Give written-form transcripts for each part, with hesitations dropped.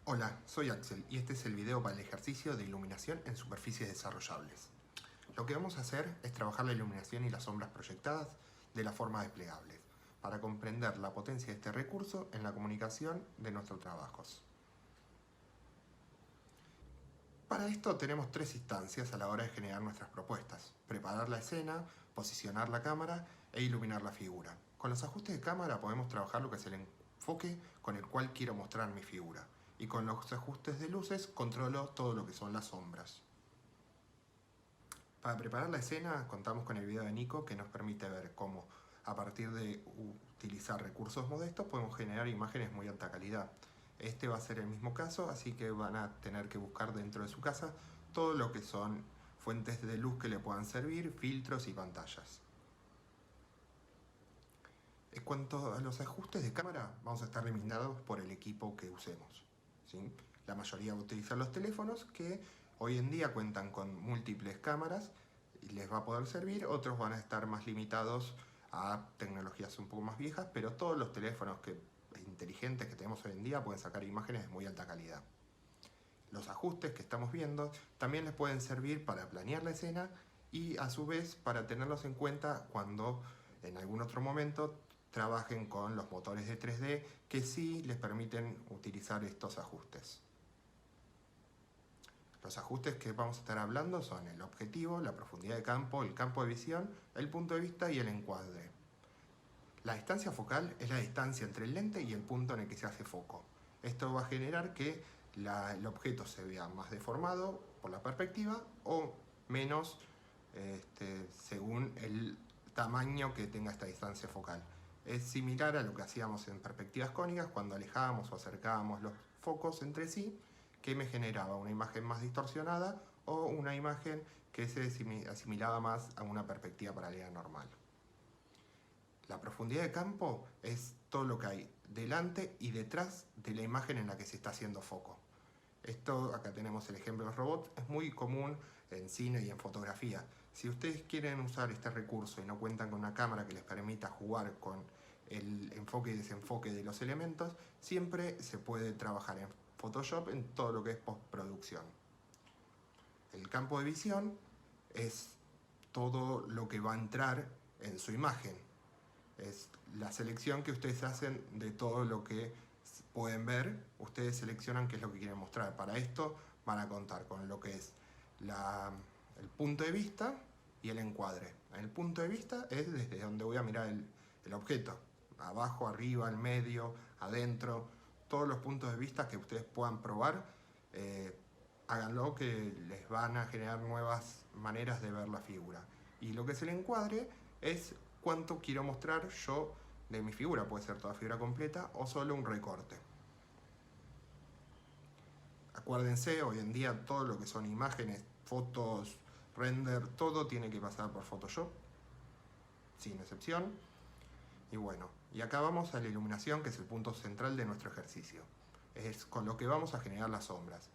Hola, soy Axel y este es el video para el ejercicio de iluminación en superficies desarrollables. Lo que vamos a hacer es trabajar la iluminación y las sombras proyectadas de las formas desplegables, para comprender la potencia de este recurso en la comunicación de nuestros trabajos. Para esto tenemos tres instancias a la hora de generar nuestras propuestas: preparar la escena, posicionar la cámara e iluminar la figura. Con los ajustes de cámara podemos trabajar lo que es el enfoque con el cual quiero mostrar mi figura, y con los ajustes de luces controlo todo lo que son las sombras. Para preparar la escena contamos con el video de Nico, que nos permite ver cómo a partir de utilizar recursos modestos podemos generar imágenes muy alta calidad. Este va a ser el mismo caso, así que van a tener que buscar dentro de su casa todo lo que son fuentes de luz que le puedan servir, filtros y pantallas. En cuanto a los ajustes de cámara, vamos a estar limitados por el equipo que usemos, ¿sí? La mayoría va a utilizar los teléfonos, que hoy en día cuentan con múltiples cámaras y les va a poder servir. Otros van a estar más limitados a tecnologías un poco más viejas, pero todos los teléfonos inteligentes que tenemos hoy en día pueden sacar imágenes de muy alta calidad. Los ajustes que estamos viendo también les pueden servir para planear la escena y a su vez para tenerlos en cuenta cuando en algún otro momento trabajen con los motores de 3D, que sí les permiten utilizar estos ajustes. Los ajustes que vamos a estar hablando son el objetivo, la profundidad de campo, el campo de visión, el punto de vista y el encuadre. La distancia focal es la distancia entre el lente y el punto en el que se hace foco. Esto va a generar que el objeto se vea más deformado por la perspectiva o menos según el tamaño que tenga esta distancia focal. Es similar a lo que hacíamos en perspectivas cónicas cuando alejábamos o acercábamos los focos entre sí, que me generaba una imagen más distorsionada o una imagen que se asimilaba más a una perspectiva paralela normal. La profundidad de campo es todo lo que hay delante y detrás de la imagen en la que se está haciendo foco. Esto, acá tenemos el ejemplo del robot, es muy común en cine y en fotografía. Si ustedes quieren usar este recurso y no cuentan con una cámara que les permita jugar con el enfoque y desenfoque de los elementos, siempre se puede trabajar en Photoshop en todo lo que es postproducción. El campo de visión es todo lo que va a entrar en su imagen. Es la selección que ustedes hacen de todo lo que pueden ver. Ustedes seleccionan qué es lo que quieren mostrar. Para esto van a contar con lo que es el punto de vista y el encuadre. El punto de vista es desde donde voy a mirar el objeto. Abajo, arriba, al medio, adentro. Todos los puntos de vista que ustedes puedan probar, háganlo, que les van a generar nuevas maneras de ver la figura. Y lo que es el encuadre es cuánto quiero mostrar yo de mi figura. Puede ser toda figura completa o solo un recorte. Acuérdense, hoy en día todo lo que son imágenes, fotos, render, todo tiene que pasar por Photoshop, sin excepción. Y bueno, y acá vamos a la iluminación, que es el punto central de nuestro ejercicio. Es con lo que vamos a generar las sombras.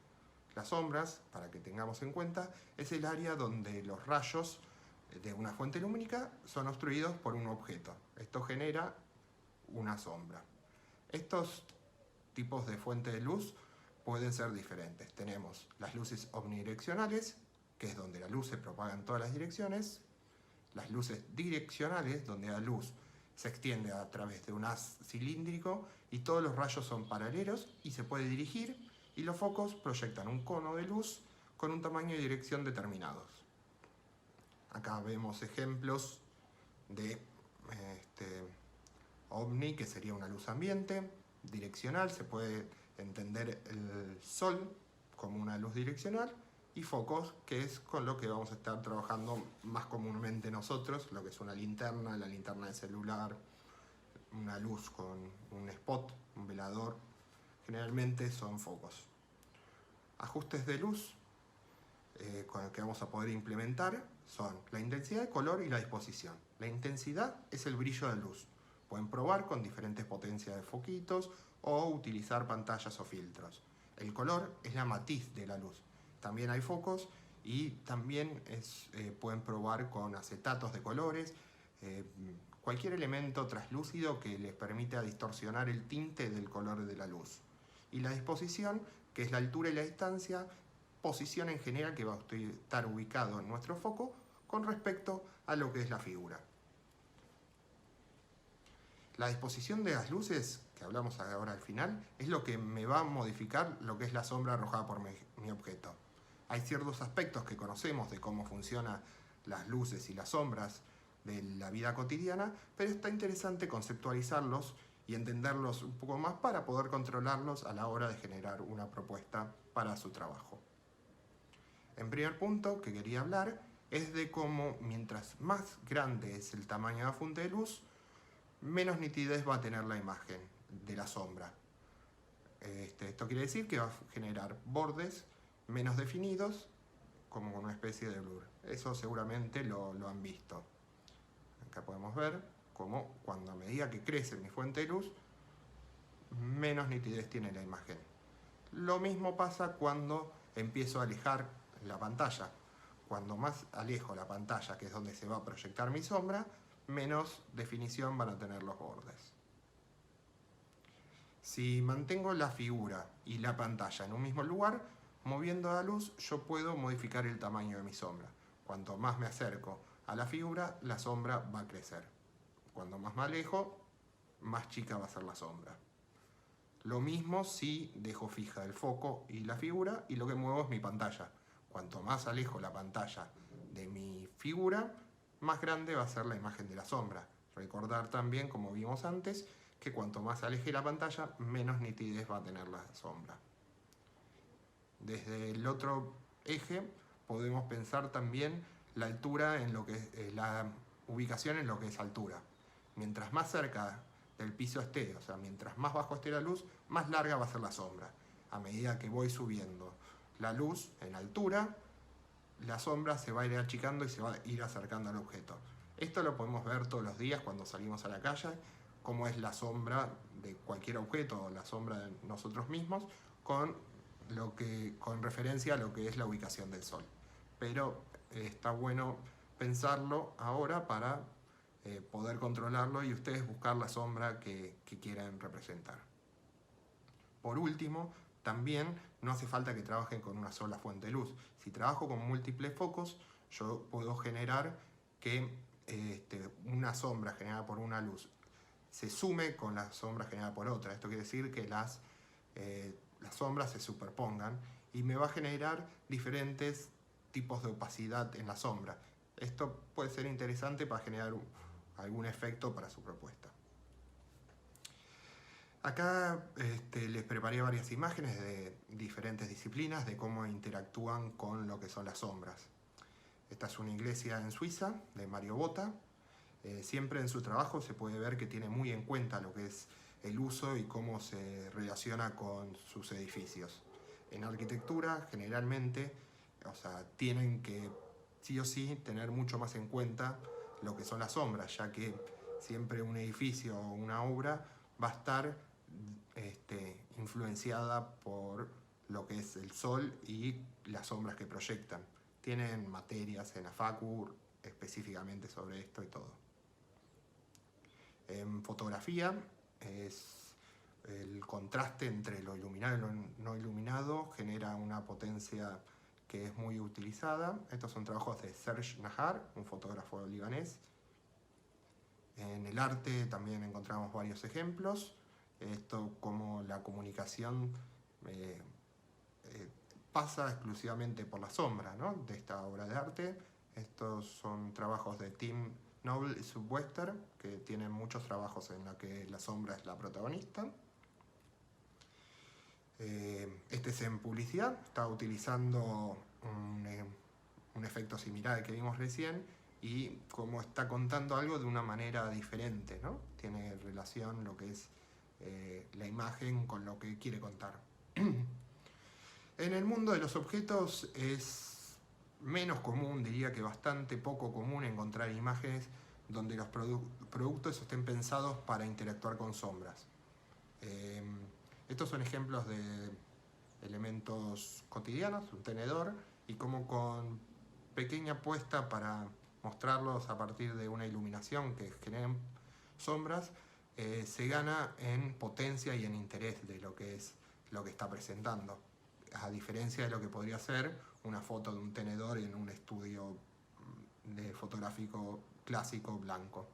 Las sombras, para que tengamos en cuenta, es el área donde los rayos de una fuente lumínica son obstruidos por un objeto. Esto genera una sombra. Estos tipos de fuente de luz pueden ser diferentes. Tenemos las luces omnidireccionales, que es donde la luz se propaga en todas las direcciones. Las luces direccionales, donde la luz se extiende a través de un haz cilíndrico y todos los rayos son paralelos y se puede dirigir, y los focos proyectan un cono de luz con un tamaño y dirección determinados. Acá vemos ejemplos de ovni, que sería una luz ambiente. Direccional, se puede entender el sol como una luz direccional. Y focos, que es con lo que vamos a estar trabajando más comúnmente nosotros, lo que es una linterna, la linterna de celular, una luz con un spot, un velador. Generalmente son focos. Ajustes de luz con el que vamos a poder implementar son la intensidad de color y la disposición. La intensidad es el brillo de luz. Pueden probar con diferentes potencias de foquitos o utilizar pantallas o filtros. El color es la matiz de la luz. También hay focos y también pueden probar con acetatos de colores, cualquier elemento traslúcido que les permita distorsionar el tinte del color de la luz. Y la disposición, que es la altura y la distancia, posición en general que va a estar ubicado en nuestro foco con respecto a lo que es la figura. La disposición de las luces, que hablamos ahora al final, es lo que me va a modificar lo que es la sombra arrojada por mi objeto. Hay ciertos aspectos que conocemos de cómo funcionan las luces y las sombras de la vida cotidiana, pero está interesante conceptualizarlos y entenderlos un poco más para poder controlarlos a la hora de generar una propuesta para su trabajo. En primer punto que quería hablar es de cómo mientras más grande es el tamaño de la fuente de luz, menos nitidez va a tener la imagen de la sombra. Esto quiere decir que va a generar bordes menos definidos, como una especie de blur. Eso seguramente lo han visto. Acá podemos ver cómo cuando a medida que crece mi fuente de luz, menos nitidez tiene la imagen. Lo mismo pasa cuando empiezo a alejar la pantalla. Cuando más alejo la pantalla, que es donde se va a proyectar mi sombra, menos definición van a tener los bordes. Si mantengo la figura y la pantalla en un mismo lugar, moviendo la luz, yo puedo modificar el tamaño de mi sombra. Cuanto más me acerco a la figura, la sombra va a crecer. Cuando más me alejo, más chica va a ser la sombra. Lo mismo si dejo fija el foco y la figura y lo que muevo es mi pantalla. Cuanto más alejo la pantalla de mi figura, más grande va a ser la imagen de la sombra. Recordar también, como vimos antes, que cuanto más aleje la pantalla, menos nitidez va a tener la sombra. Desde el otro eje podemos pensar también la altura en lo que es la ubicación en lo que es altura. Mientras más cerca del piso esté, o sea, mientras más bajo esté la luz, más larga va a ser la sombra. A medida que voy subiendo la luz en altura, la sombra se va a ir achicando y se va a ir acercando al objeto. Esto lo podemos ver todos los días cuando salimos a la calle, cómo es la sombra de cualquier objeto o la sombra de nosotros mismos con referencia a lo que es la ubicación del sol. Pero está bueno pensarlo ahora para poder controlarlo y ustedes buscar la sombra que quieran representar. Por último, también no hace falta que trabajen con una sola fuente de luz. Si trabajo con múltiples focos, yo puedo generar que una sombra generada por una luz se sume con la sombra generada por otra. Esto quiere decir que las sombras se superpongan y me va a generar diferentes tipos de opacidad en la sombra. Esto puede ser interesante para generar algún efecto para su propuesta. Acá les preparé varias imágenes de diferentes disciplinas de cómo interactúan con lo que son las sombras. Esta es una iglesia en Suiza de Mario Botta. Siempre en su trabajo se puede ver que tiene muy en cuenta lo que es el uso y cómo se relaciona con sus edificios. En arquitectura, generalmente, tienen que sí o sí tener mucho más en cuenta lo que son las sombras, ya que siempre un edificio o una obra va a estar influenciada por lo que es el sol y las sombras que proyectan. Tienen materias en la Facu específicamente sobre esto y todo. En fotografía es el contraste entre lo iluminado y lo no iluminado genera una potencia que es muy utilizada. Estos son trabajos de Serge Nahar, un fotógrafo libanés. En el arte también encontramos varios ejemplos. Esto como la comunicación pasa exclusivamente por la sombra, ¿no?, de esta obra de arte. Estos son trabajos de Tim Noble y Sub Wester, que tienen muchos trabajos en los que la sombra es la protagonista. Este es en publicidad, está utilizando un efecto similar al que vimos recién y como está contando algo de una manera diferente, ¿no? Tiene relación lo que es la imagen con lo que quiere contar. En el mundo de los objetos es menos común, diría que bastante poco común, encontrar imágenes donde los productos estén pensados para interactuar con sombras. Estos son ejemplos de elementos cotidianos, un tenedor, y como con pequeña apuesta para mostrarlos a partir de una iluminación que generen sombras, se gana en potencia y en interés de lo que es lo que está presentando, a diferencia de lo que podría ser una foto de un tenedor en un estudio de fotográfico clásico blanco.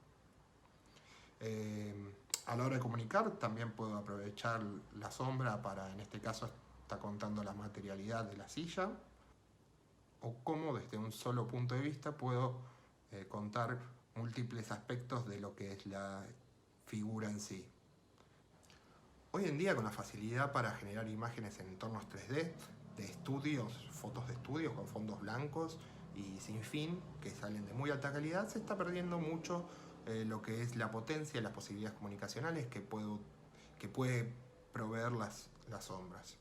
A la hora de comunicar también puedo aprovechar la sombra para, en este caso está contando la materialidad de la silla, o cómo desde un solo punto de vista puedo contar múltiples aspectos de lo que es la figura en sí. Hoy en día, con la facilidad para generar imágenes en entornos 3D, de estudios, fotos de estudios con fondos blancos y sin fin, que salen de muy alta calidad, se está perdiendo mucho lo que es la potencia y las posibilidades comunicacionales que puede proveer las sombras.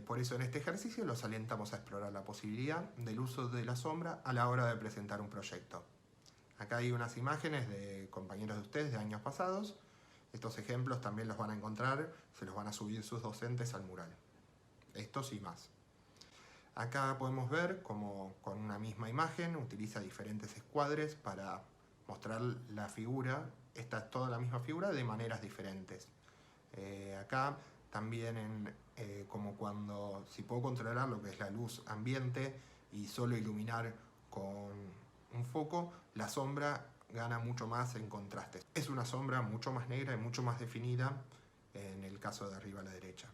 Por eso en este ejercicio los alentamos a explorar la posibilidad del uso de la sombra a la hora de presentar un proyecto. Acá hay unas imágenes de compañeros de ustedes de años pasados. Estos ejemplos también los van a encontrar, se los van a subir sus docentes al mural. Estos y más. Acá podemos ver cómo con una misma imagen utiliza diferentes escuadres para mostrar la figura. Esta es toda la misma figura de maneras diferentes. Acá también como cuando, si puedo controlar lo que es la luz ambiente y solo iluminar con un foco, la sombra gana mucho más en contraste. Es una sombra mucho más negra y mucho más definida en el caso de arriba a la derecha.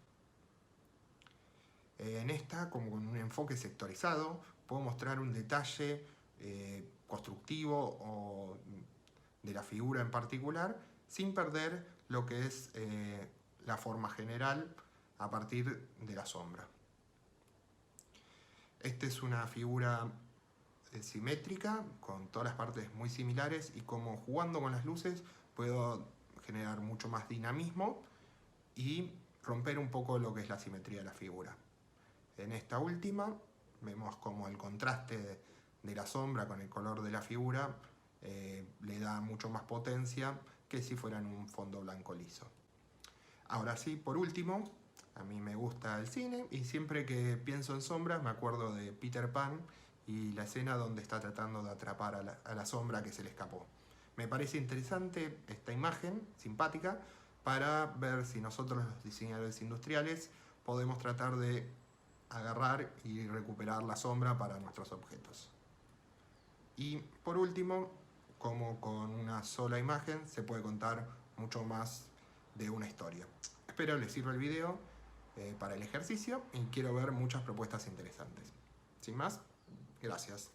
En esta, como con un enfoque sectorizado, puedo mostrar un detalle constructivo o de la figura en particular, sin perder lo que es la forma general a partir de la sombra. Esta es una figura simétrica, con todas las partes muy similares, y como jugando con las luces puedo generar mucho más dinamismo y romper un poco lo que es la simetría de la figura. En esta última vemos como el contraste de la sombra con el color de la figura le da mucho más potencia que si fuera en un fondo blanco liso. Ahora sí, por último, a mí me gusta el cine y siempre que pienso en sombras me acuerdo de Peter Pan y la escena donde está tratando de atrapar a la sombra que se le escapó. Me parece interesante esta imagen, simpática, para ver si nosotros los diseñadores industriales podemos tratar de agarrar y recuperar la sombra para nuestros objetos. Y por último, como con una sola imagen se puede contar mucho más de una historia. Espero les sirva el video para el ejercicio y quiero ver muchas propuestas interesantes. Sin más, gracias.